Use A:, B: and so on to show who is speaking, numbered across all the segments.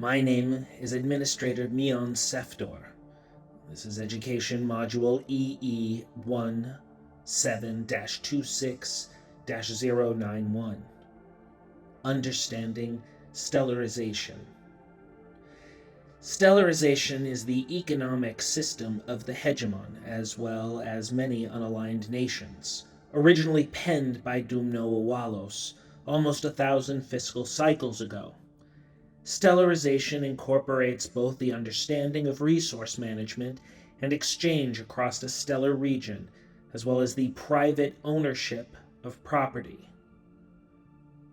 A: My name is Administrator Mion Sefdor. This is Education Module EE17-26-091. Understanding Stellarization. Stellarization is the economic system of the hegemon, as well as many unaligned nations, originally penned by Dumno Uwalos almost 1,000 fiscal cycles ago. Stellarization incorporates both the understanding of resource management and exchange across a stellar region, as well as the private ownership of property.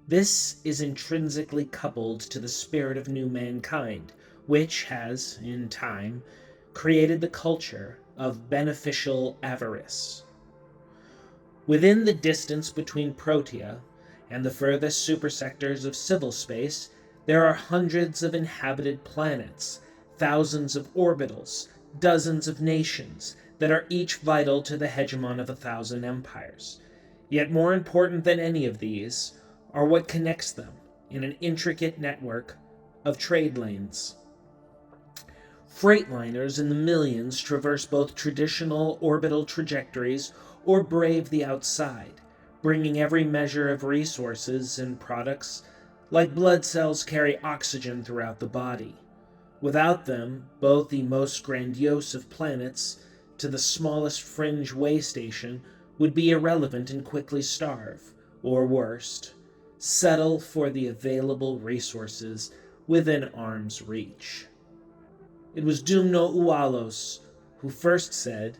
A: This is intrinsically coupled to the spirit of new mankind, which has, in time, created the culture of beneficial avarice. Within the distance between Protea and the furthest supersectors of civil space, there are hundreds of inhabited planets, thousands of orbitals, dozens of nations that are each vital to the hegemon of 1,000 empires. Yet more important than any of these are what connects them in an intricate network of trade lanes. Freightliners in the millions traverse both traditional orbital trajectories or brave the outside, bringing every measure of resources and products. Like blood cells carry oxygen throughout the body. Without them, both the most grandiose of planets to the smallest fringe way station would be irrelevant and quickly starve, or worst, settle for the available resources within arm's reach. It was Dumno Uwalos who first said,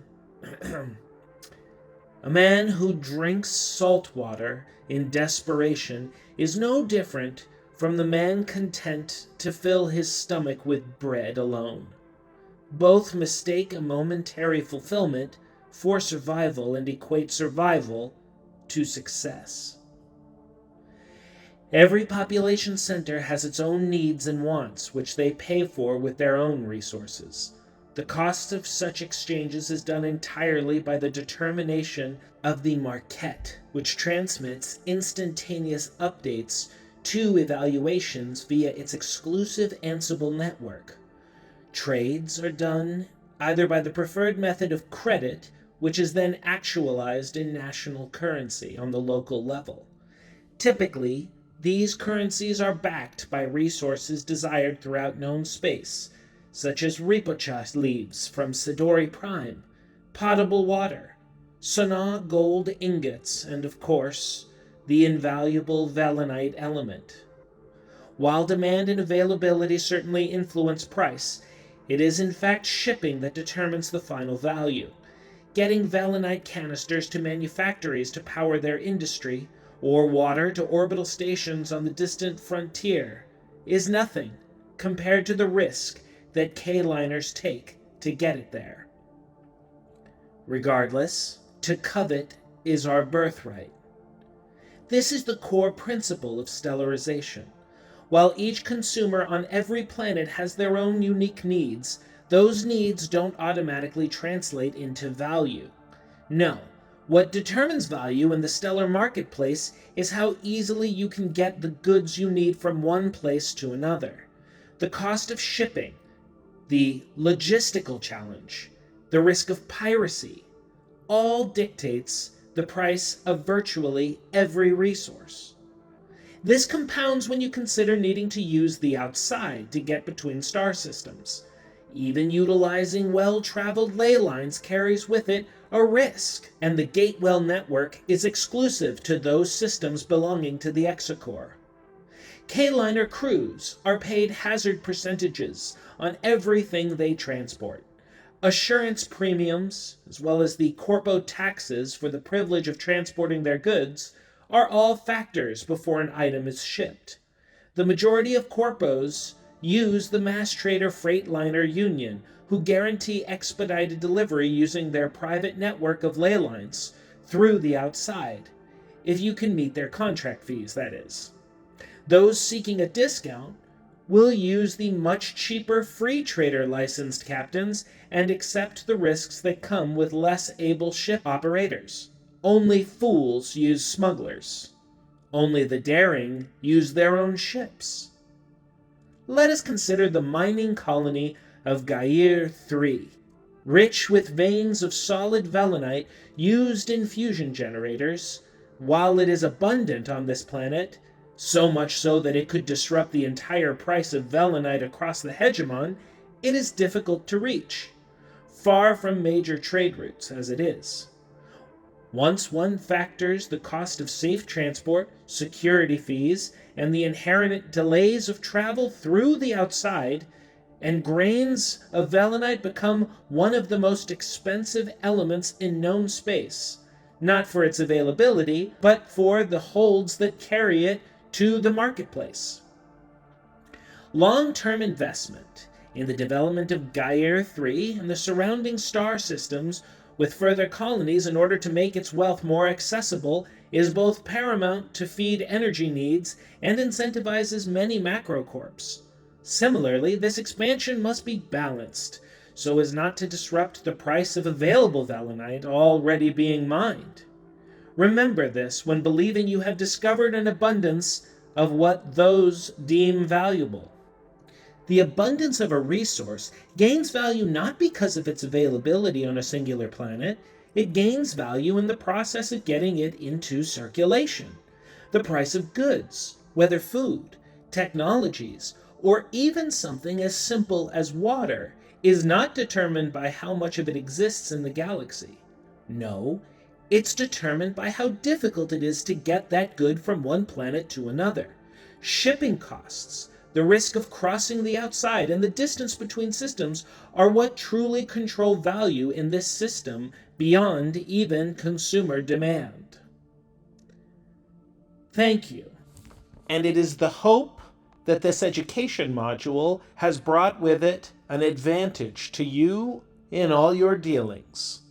A: "A man who drinks salt water in desperation is no different from the man content to fill his stomach with bread alone. Both mistake a momentary fulfillment for survival and equate survival to success." Every population center has its own needs and wants, which they pay for with their own resources. The cost of such exchanges is done entirely by the determination of the market, which transmits instantaneous updates to evaluations via its exclusive Ansible network. Trades are done either by the preferred method of credit, which is then actualized in national currency on the local level. Typically, these currencies are backed by resources desired throughout known space, such as ripocha leaves from Sidori Prime, potable water, Sanaa gold ingots, and of course, the invaluable Velenite element. While demand and availability certainly influence price, it is in fact shipping that determines the final value. Getting Velenite canisters to manufactories to power their industry, or water to orbital stations on the distant frontier, is nothing compared to the risk that K-liners take to get it there. Regardless, to covet is our birthright. This is the core principle of stellarization. While each consumer on every planet has their own unique needs, those needs don't automatically translate into value. No. What determines value in the stellar marketplace is how easily you can get the goods you need from one place to another. The cost of shipping, the logistical challenge, the risk of piracy, all dictates the price of virtually every resource. This compounds when you consider needing to use the outside to get between star systems. Even utilizing well-traveled ley lines carries with it a risk, and the Gatewell network is exclusive to those systems belonging to the Exocore. K-liner crews are paid hazard percentages on everything they transport. Assurance premiums, as well as the corpo taxes for the privilege of transporting their goods, are all factors before an item is shipped. The majority of corpos use the Mass Trader Freightliner Union, who guarantee expedited delivery using their private network of ley lines through the outside, if you can meet their contract fees, that is. Those seeking a discount will use the much cheaper free trader licensed captains and accept the risks that come with less able ship operators. Only fools use smugglers. Only the daring use their own ships. let us consider the mining colony of Gaia 3. Rich with veins of solid velanite used in fusion generators, while it is abundant on this planet, so much so that it could disrupt the entire price of velanite across the hegemon, it is difficult to reach, far from major trade routes as it is. Once one factors the cost of safe transport, security fees, and the inherent delays of travel through the outside, and grains of velanite become one of the most expensive elements in known space, not for its availability, but for the holds that carry it to the marketplace. Long-term investment in the development of Gaia 3 and the surrounding star systems with further colonies in order to make its wealth more accessible is both paramount to feed energy needs and incentivizes many macrocorps. Similarly, this expansion must be balanced so as not to disrupt the price of available velanite already being mined. Remember this when believing you have discovered an abundance of what those deem valuable. The abundance of a resource gains value not because of its availability on a singular planet, it gains value in the process of getting it into circulation. The price of goods, whether food, technologies, or even something as simple as water, is not determined by how much of it exists in the galaxy. No, it's determined by how difficult it is to get that good from one planet to another. Shipping costs, the risk of crossing the outside, and the distance between systems are what truly control value in this system beyond even consumer demand. Thank you. And it is the hope that this education module has brought with it an advantage to you in all your dealings.